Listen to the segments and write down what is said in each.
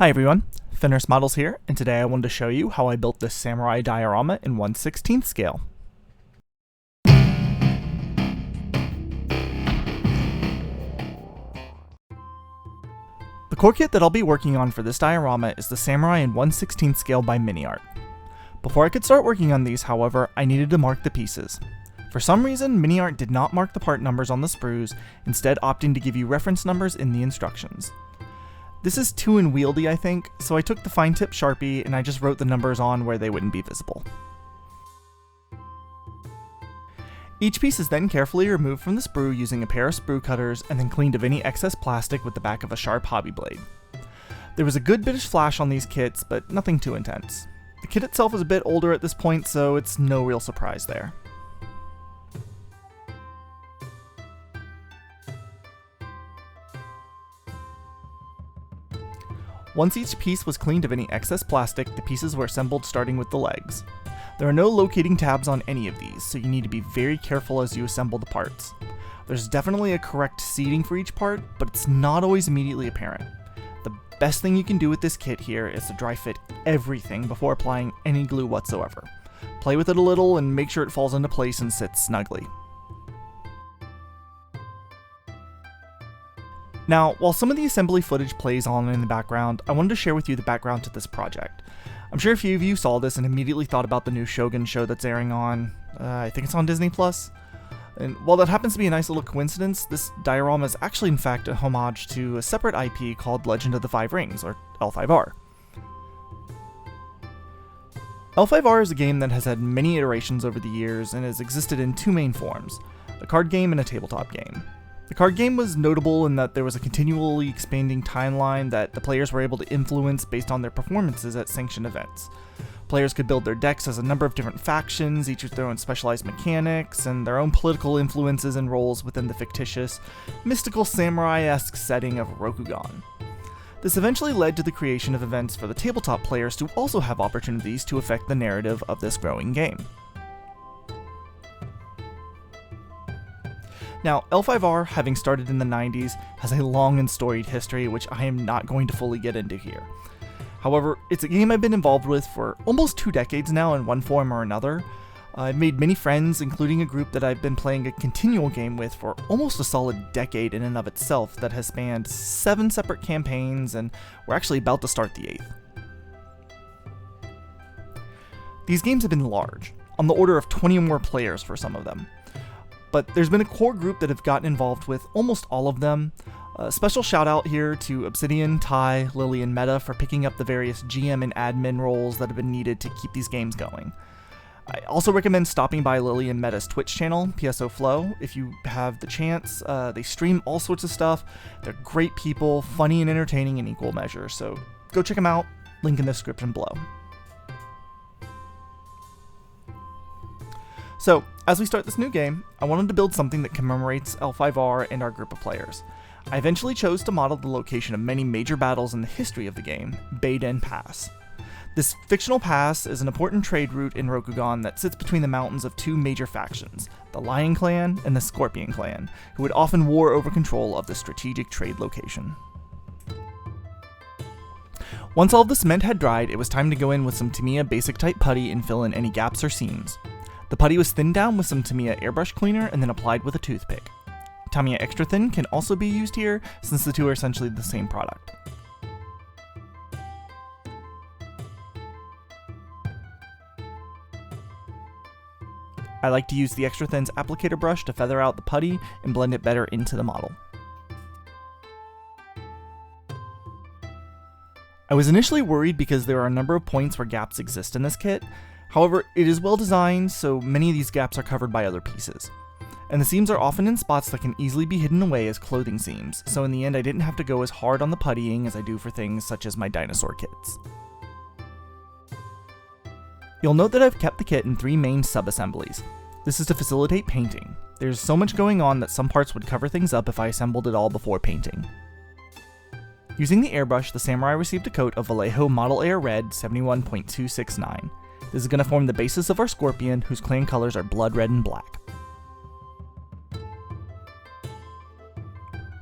Hi everyone, Finners Models here, and today I wanted to show you how I built this samurai diorama in 1/16 scale. The core kit that I'll be working on for this diorama is the samurai in 1/16 scale by Miniart. Before I could start working on these, however, I needed to mark the pieces. For some reason, Miniart did not mark the part numbers on the sprues, instead opting to give you reference numbers in the instructions. This is too unwieldy, I think, so I took the fine tip Sharpie and I just wrote the numbers on where they wouldn't be visible. Each piece is then carefully removed from the sprue using a pair of sprue cutters and then cleaned of any excess plastic with the back of a sharp hobby blade. There was a good bit of flash on these kits, but nothing too intense. The kit itself is a bit older at this point, so it's no real surprise there. Once each piece was cleaned of any excess plastic, the pieces were assembled starting with the legs. There are no locating tabs on any of these, so you need to be very careful as you assemble the parts. There's definitely a correct seating for each part, but it's not always immediately apparent. The best thing you can do with this kit here is to dry fit everything before applying any glue whatsoever. Play with it a little and make sure it falls into place and sits snugly. Now, while some of the assembly footage plays on in the background, I wanted to share with you the background to this project. I'm sure a few of you saw this and immediately thought about the new Shogun show that's airing on, I think it's on Disney+. And while that happens to be a nice little coincidence, this diorama is actually in fact a homage to a separate IP called Legend of the Five Rings, or L5R. L5R is a game that has had many iterations over the years and has existed in two main forms, a card game and a tabletop game. The card game was notable in that there was a continually expanding timeline that the players were able to influence based on their performances at sanctioned events. Players could build their decks as a number of different factions, each with their own specialized mechanics, and their own political influences and roles within the fictitious, mystical samurai-esque setting of Rokugani. This eventually led to the creation of events for the tabletop players to also have opportunities to affect the narrative of this growing game. Now, L5R, having started in the 90s, has a long and storied history which I am not going to fully get into here. However, it's a game I've been involved with for almost 2 decades now in one form or another. I've made many friends, including a group that I've been playing a continual game with for almost a solid decade in and of itself that has spanned 7 separate campaigns, and we're actually about to start the 8th. These games have been large, on the order of 20 or more players for some of them. But there's been a core group that have gotten involved with almost all of them. A special shout out here to Obsidian, Ty, Lilly, and Meta for picking up the various GM and admin roles that have been needed to keep these games going. I also recommend stopping by Lilly and Meta's Twitch channel, PSO Flow, if you have the chance. They stream all sorts of stuff. They're great people, funny and entertaining in equal measure, so go check them out, link in the description below. So, as we start this new game, I wanted to build something that commemorates L5R and our group of players. I eventually chose to model the location of many major battles in the history of the game, Beiden Pass. This fictional pass is an important trade route in Rokugani that sits between the mountains of 2 major factions, the Lion Clan and the Scorpion Clan, who would often war over control of the strategic trade location. Once all of the cement had dried, it was time to go in with some Tamiya basic type putty and fill in any gaps or seams. The putty was thinned down with some Tamiya airbrush cleaner and then applied with a toothpick. Tamiya Extra Thin can also be used here, since the two are essentially the same product. I like to use the Extra Thin's applicator brush to feather out the putty and blend it better into the model. I was initially worried because there are a number of points where gaps exist in this kit. However, it is well designed, so many of these gaps are covered by other pieces. And the seams are often in spots that can easily be hidden away as clothing seams, so in the end I didn't have to go as hard on the puttying as I do for things such as my dinosaur kits. You'll note that I've kept the kit in 3 main sub-assemblies. This is to facilitate painting. There's so much going on that some parts would cover things up if I assembled it all before painting. Using the airbrush, the samurai received a coat of Vallejo Model Air Red 71.269. This is going to form the basis of our scorpion, whose clan colors are blood red and black.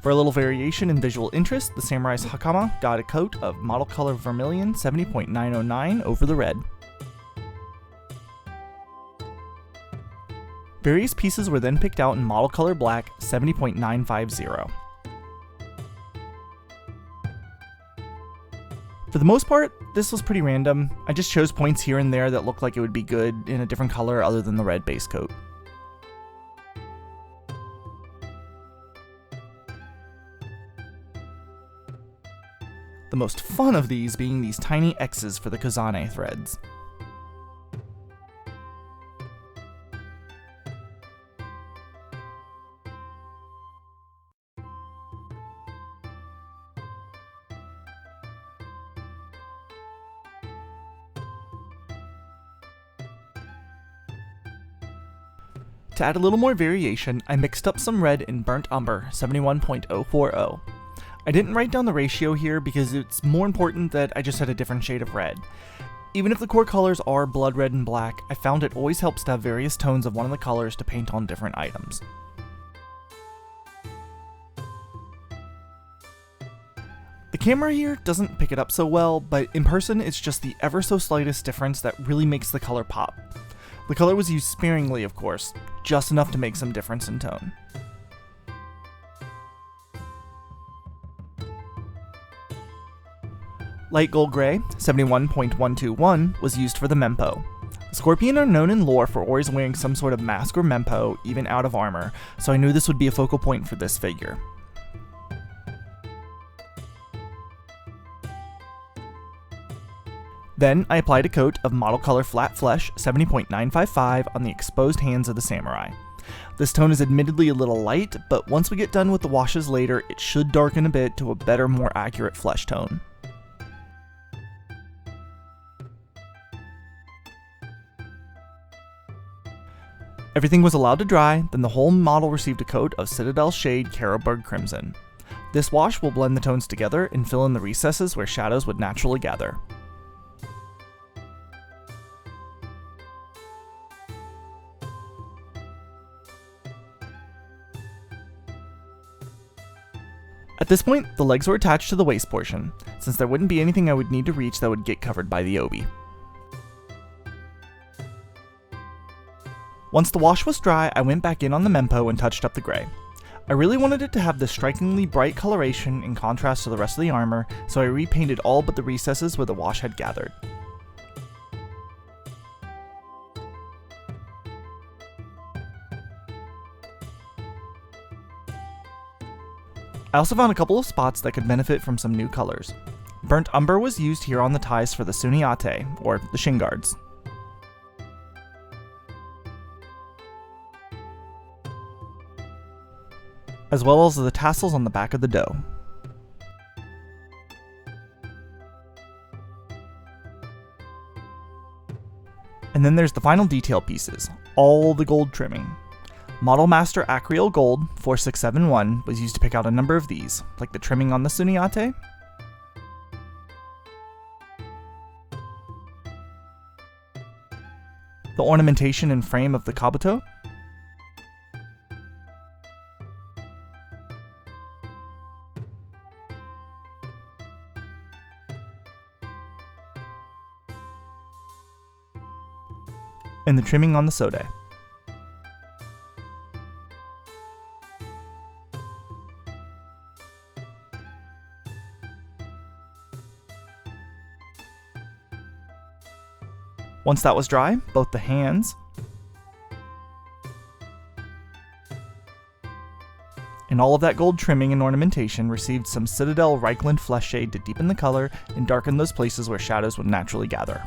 For a little variation in visual interest, the samurai's hakama got a coat of model color vermilion 70.909 over the red. Various pieces were then picked out in model color black 70.950. For the most part, this was pretty random. I just chose points here and there that looked like it would be good in a different color other than the red base coat. The most fun of these being these tiny X's for the Kozane threads. To add a little more variation, I mixed up some red in burnt umber 71.040. I didn't write down the ratio here because it's more important that I just had a different shade of red. Even if the core colors are blood red and black, I found it always helps to have various tones of one of the colors to paint on different items. The camera here doesn't pick it up so well, but in person it's just the ever so slightest difference that really makes the color pop. The color was used sparingly, of course, just enough to make some difference in tone. Light gold gray, 71.121, was used for the mempo. The scorpion are known in lore for always wearing some sort of mask or mempo, even out of armor, so I knew this would be a focal point for this figure. Then I applied a coat of model color flat flesh 70.955 on the exposed hands of the samurai. This tone is admittedly a little light, but once we get done with the washes later, it should darken a bit to a better, more accurate flesh tone. Everything was allowed to dry, then the whole model received a coat of Citadel Shade Carroburg Crimson. This wash will blend the tones together and fill in the recesses where shadows would naturally gather. At this point, the legs were attached to the waist portion, since there wouldn't be anything I would need to reach that would get covered by the obi. Once the wash was dry, I went back in on the mempo and touched up the gray. I really wanted it to have this strikingly bright coloration in contrast to the rest of the armor, so I repainted all but the recesses where the wash had gathered. I also found a couple of spots that could benefit from some new colors. Burnt umber was used here on the ties for the suniate, or the shin guards. As well as the tassels on the back of the dough. And then there's the final detail pieces, all the gold trimming. Model Master Acreal Gold 4671 was used to pick out a number of these, like the trimming on the suniate, the ornamentation and frame of the kabuto, and the trimming on the sode. Once that was dry, both the hands and all of that gold trimming and ornamentation received some Citadel Reichland flesh shade to deepen the color and darken those places where shadows would naturally gather.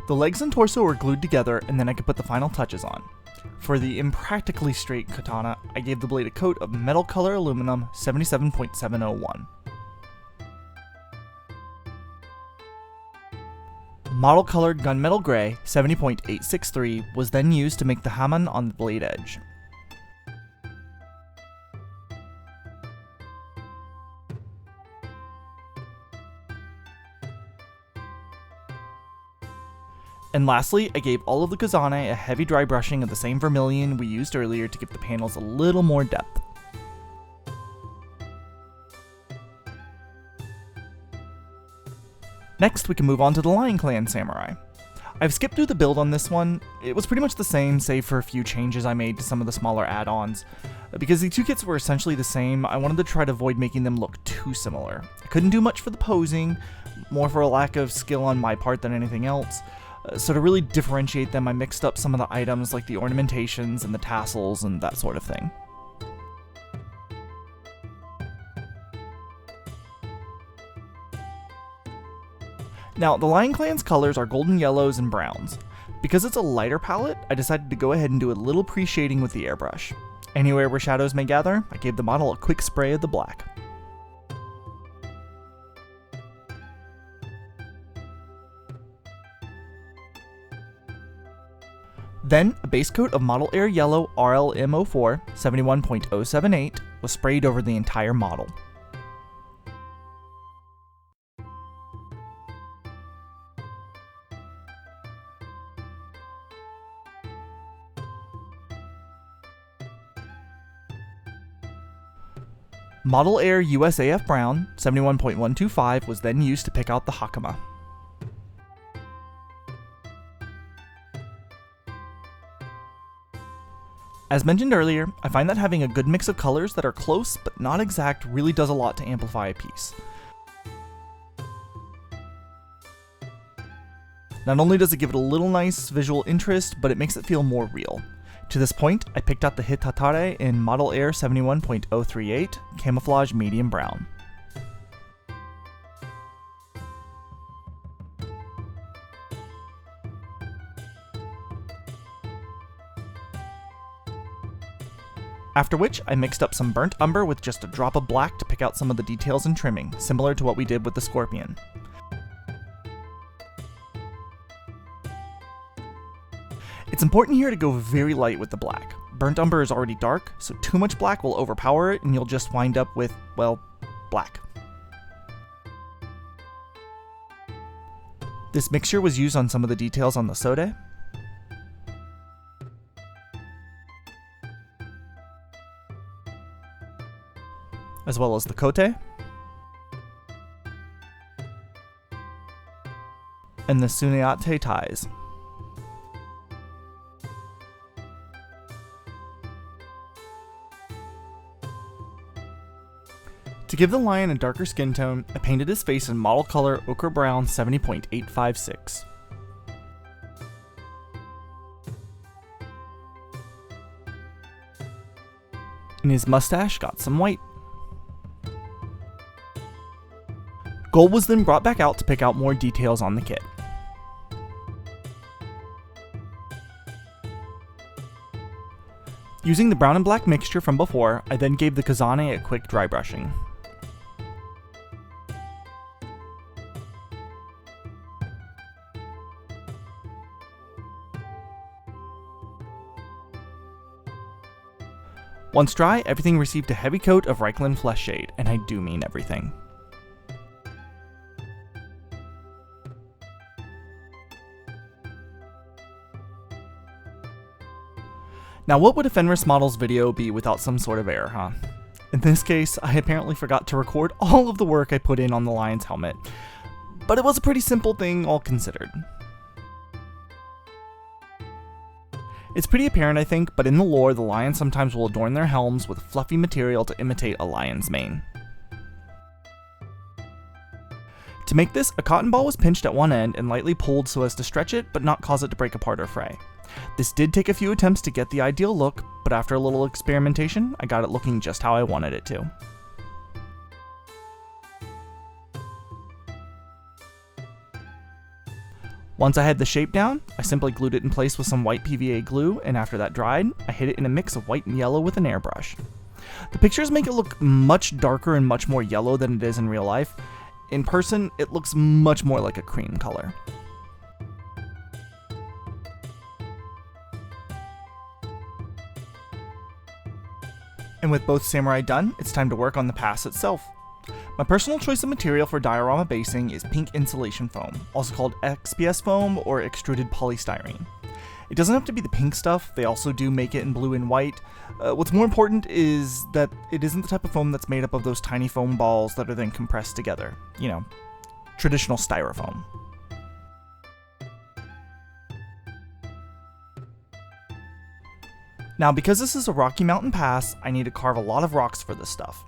The legs and torso were glued together, and then I could put the final touches on. For the impractically straight katana, I gave the blade a coat of metal color aluminum 77.701. Model colored gunmetal gray 70.863 was then used to make the hamon on the blade edge. And lastly, I gave all of the Kazane a heavy dry brushing of the same vermilion we used earlier to give the panels a little more depth. Next, we can move on to the Lion Clan Samurai. I've skipped through the build on this one. It was pretty much the same, save for a few changes I made to some of the smaller add-ons. Because the two kits were essentially the same, I wanted to try to avoid making them look too similar. I couldn't do much for the posing, more for a lack of skill on my part than anything else. So to really differentiate them, I mixed up some of the items like the ornamentations and the tassels and that sort of thing. Now, the Lion Clan's colors are golden yellows and browns. Because it's a lighter palette, I decided to go ahead and do a little pre-shading with the airbrush. Anywhere where shadows may gather, I gave the model a quick spray of the black. Then, a base coat of Model Air Yellow RLM04 71.078 was sprayed over the entire model. Model Air USAF Brown 71.125 was then used to pick out the Hakama. As mentioned earlier, I find that having a good mix of colors that are close but not exact really does a lot to amplify a piece. Not only does it give it a little nice visual interest, but it makes it feel more real. To this point, I picked out the Hitatare in Model Air 71.038, Camouflage Medium Brown. After which, I mixed up some burnt umber with just a drop of black to pick out some of the details and trimming, similar to what we did with the Scorpion. It's important here to go very light with the black. Burnt umber is already dark, so too much black will overpower it and you'll just wind up with, well, black. This mixture was used on some of the details on the Sode, as well as the Kote, and the Suneate ties. To give the lion a darker skin tone, I painted his face in model color ochre brown 70.856. And his mustache got some white. Gold was then brought back out to pick out more details on the kit. Using the brown and black mixture from before, I then gave the Kazane a quick dry brushing. Once dry, everything received a heavy coat of Reikland Flesh Shade, and I do mean everything. Now what would a Fenris Models video be without some sort of error, huh? In this case, I apparently forgot to record all of the work I put in on the lion's helmet, but it was a pretty simple thing all considered. It's pretty apparent, I think, but in the lore, the lions sometimes will adorn their helms with fluffy material to imitate a lion's mane. To make this, a cotton ball was pinched at one end and lightly pulled so as to stretch it, but not cause it to break apart or fray. This did take a few attempts to get the ideal look, but after a little experimentation, I got it looking just how I wanted it to. Once I had the shape down, I simply glued it in place with some white PVA glue, and after that dried, I hid it in a mix of white and yellow with an airbrush. The pictures make it look much darker and much more yellow than it is in real life. In person, it looks much more like a cream color. And with both samurai done, it's time to work on the pass itself. My personal choice of material for diorama basing is pink insulation foam, also called XPS foam or extruded polystyrene. It doesn't have to be the pink stuff, they also do make it in blue and white. What's more important is that it isn't the type of foam that's made up of those tiny foam balls that are then compressed together. You know, traditional styrofoam. Now, because this is a Rocky Mountain pass, I need to carve a lot of rocks for this stuff.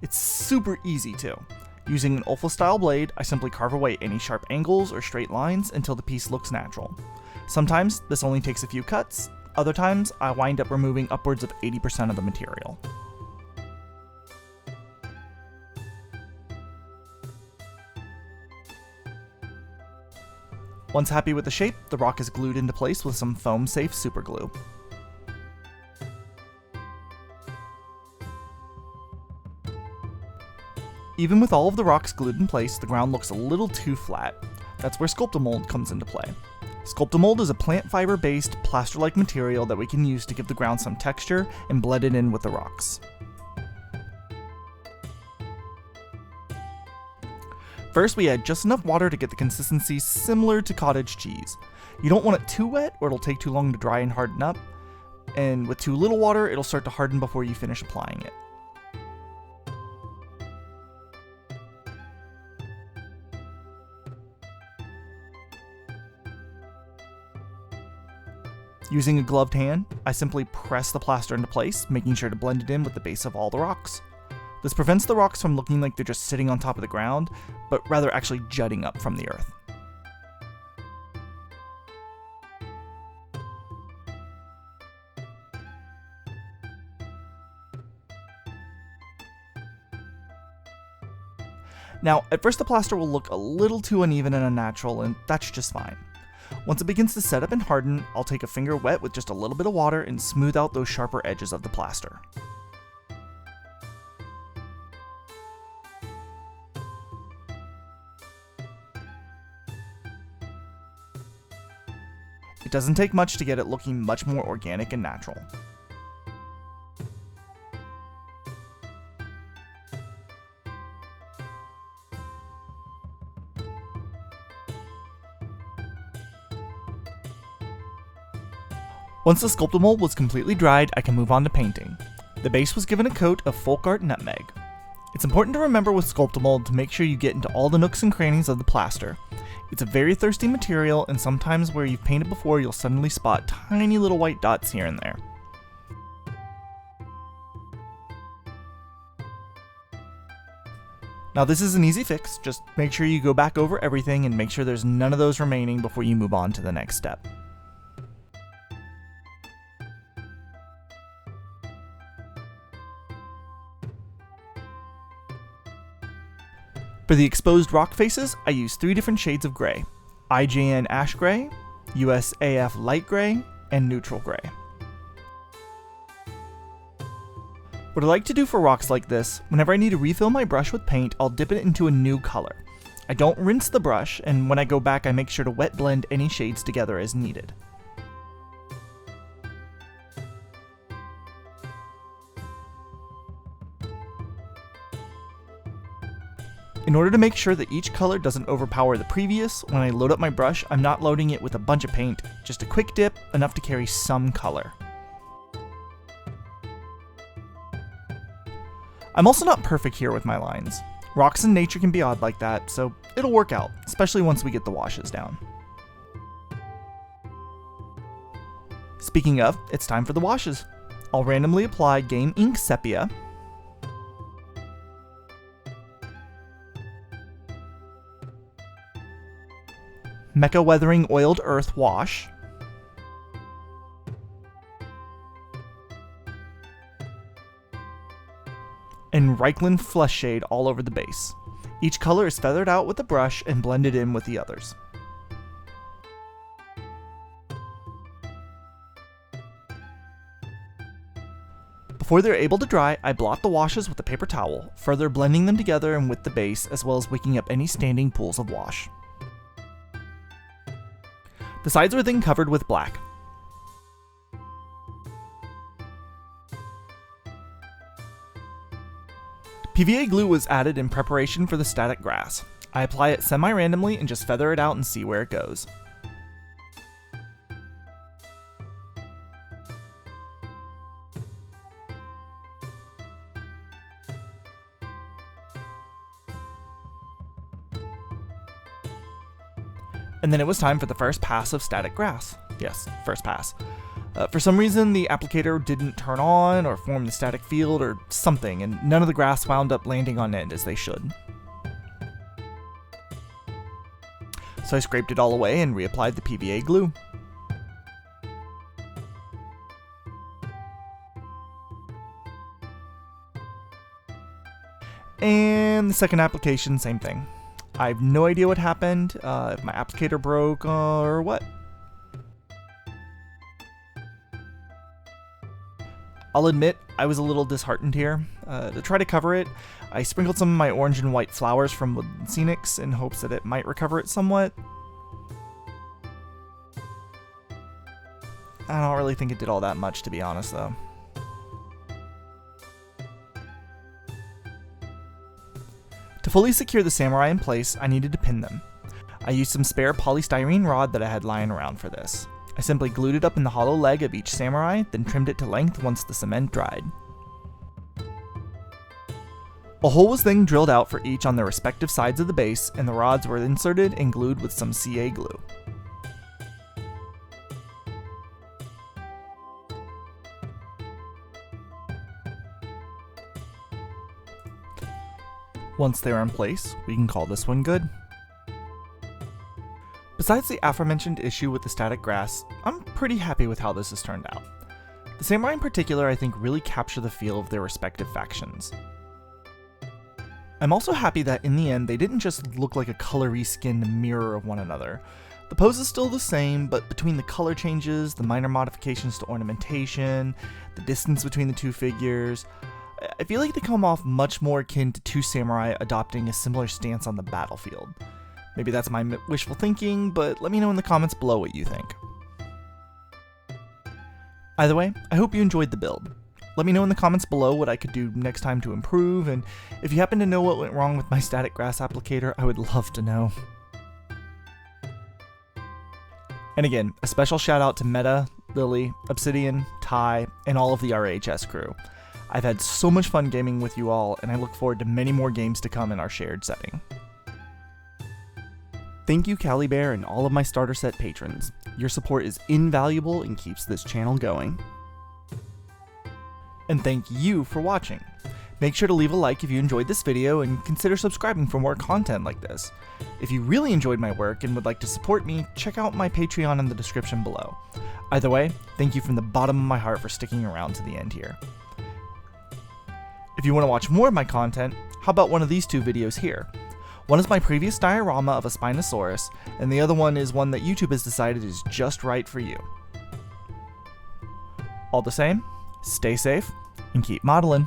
It's super easy too. Using an Ulfa style blade, I simply carve away any sharp angles or straight lines until the piece looks natural. Sometimes this only takes a few cuts, other times I wind up removing upwards of 80% of the material. Once happy with the shape, the rock is glued into place with some foam-safe superglue. Even with all of the rocks glued in place, the ground looks a little too flat. That's where Sculptamold comes into play. Sculptamold is a plant fiber-based, plaster-like material that we can use to give the ground some texture and blend it in with the rocks. First, we add just enough water to get the consistency similar to cottage cheese. You don't want it too wet or it'll take too long to dry and harden up, and with too little water, it'll start to harden before you finish applying it. Using a gloved hand, I simply press the plaster into place, making sure to blend it in with the base of all the rocks. This prevents the rocks from looking like they're just sitting on top of the ground, but rather actually jutting up from the earth. Now, at first the plaster will look a little too uneven and unnatural, and that's just fine. Once it begins to set up and harden, I'll take a finger wet with just a little bit of water and smooth out those sharper edges of the plaster. It doesn't take much to get it looking much more organic and natural. Once the Sculptamold was completely dried, I can move on to painting. The base was given a coat of folk art nutmeg. It's important to remember with Sculptamold to make sure you get into all the nooks and crannies of the plaster. It's a very thirsty material, and sometimes where you've painted before you'll suddenly spot tiny little white dots here and there. Now this is an easy fix, just make sure you go back over everything and make sure there's none of those remaining before you move on to the next step. For the exposed rock faces, I use 3 different shades of gray: IJN Ash Gray, USAF Light Gray, and Neutral Gray. What I like to do for rocks like this, whenever I need to refill my brush with paint, I'll dip it into a new color. I don't rinse the brush, and when I go back I make sure to wet blend any shades together as needed. In order to make sure that each color doesn't overpower the previous, when I load up my brush, I'm not loading it with a bunch of paint, just a quick dip, enough to carry some color. I'm also not perfect here with my lines. Rocks in nature can be odd like that, so it'll work out, especially once we get the washes down. Speaking of, it's time for the washes. I'll randomly apply Game Ink Sepia, Mecha Weathering Oiled Earth Wash, and Reichland Flesh Shade all over the base. Each color is feathered out with the brush and blended in with the others. Before they're able to dry, I blot the washes with a paper towel, further blending them together and with the base, as well as wicking up any standing pools of wash. The sides are then covered with black. PVA glue was added in preparation for the static grass. I apply it semi-randomly and just feather it out and see where it goes. And then it was time for the first pass of static grass. Yes, first pass. For some reason, the applicator didn't turn on or form the static field or something, and none of the grass wound up landing on end as they should. So I scraped it all away and reapplied the PVA glue. And the second application, same thing. I have no idea what happened, if my applicator broke or what. I'll admit, I was a little disheartened here. To try to cover it, I sprinkled some of my orange and white flowers from Woodland Scenics in hopes that it might recover it somewhat. I don't really think it did all that much, to be honest, though. To fully secure the samurai in place, I needed to pin them. I used some spare polystyrene rod that I had lying around for this. I simply glued it up in the hollow leg of each samurai, then trimmed it to length once the cement dried. A hole was then drilled out for each on their respective sides of the base, and the rods were inserted and glued with some CA glue. Once they're in place, we can call this one good. Besides the aforementioned issue with the static grass, I'm pretty happy with how this has turned out. The samurai in particular I think really capture the feel of their respective factions. I'm also happy that in the end they didn't just look like a color reskinned mirror of one another. The pose is still the same, but between the color changes, the minor modifications to ornamentation, the distance between the two figures, I feel like they come off much more akin to two samurai adopting a similar stance on the battlefield. Maybe that's my wishful thinking, but let me know in the comments below what you think. Either way, I hope you enjoyed the build. Let me know in the comments below what I could do next time to improve, and if you happen to know what went wrong with my static grass applicator, I would love to know. And again, a special shout out to Meta, Lilly, Obsidian, Ty, and all of the RHS crew. I've had so much fun gaming with you all, and I look forward to many more games to come in our shared setting. Thank you, Cali Bear, and all of my starter set patrons. Your support is invaluable and keeps this channel going. And thank you for watching. Make sure to leave a like if you enjoyed this video and consider subscribing for more content like this. If you really enjoyed my work and would like to support me, check out my Patreon in the description below. Either way, thank you from the bottom of my heart for sticking around to the end here. If you want to watch more of my content, how about one of these two videos here? One is my previous diorama of a Spinosaurus, and the other one is one that YouTube has decided is just right for you. All the same, stay safe and keep modeling.